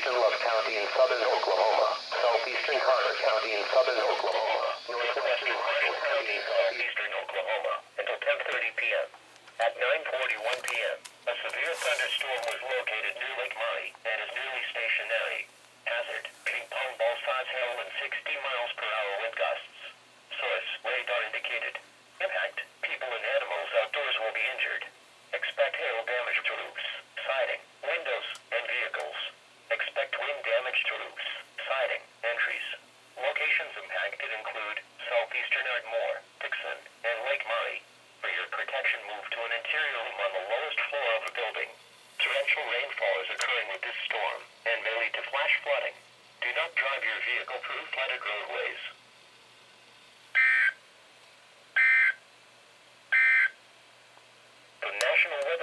southeastern Love County in southern Oklahoma, southeastern Carter County in southern Oklahoma, northwestern Marshall County in southeastern Oklahoma, until 10:30 p.m. At 9:41 p.m., a severe thunderstorm was located near Lake Murray and is nearly stationary. Hazard, ping pong ball size hail and 60 miles per hour wind gusts. Source, radar indicated. Impact, people and animals outdoors will be injured. Expect hail damage to roofs, siding, windows, and vehicles. Expect wind damage to roofs, siding, entries. Locations impacted include southeastern Ardmore, Dixon, and Lake Murray. For your protection, move to an interior room on the lowest floor of the building. Torrential rainfall is occurring with this storm and may lead to flash flooding. Do not drive your vehicle through flooded roadways. The National Weather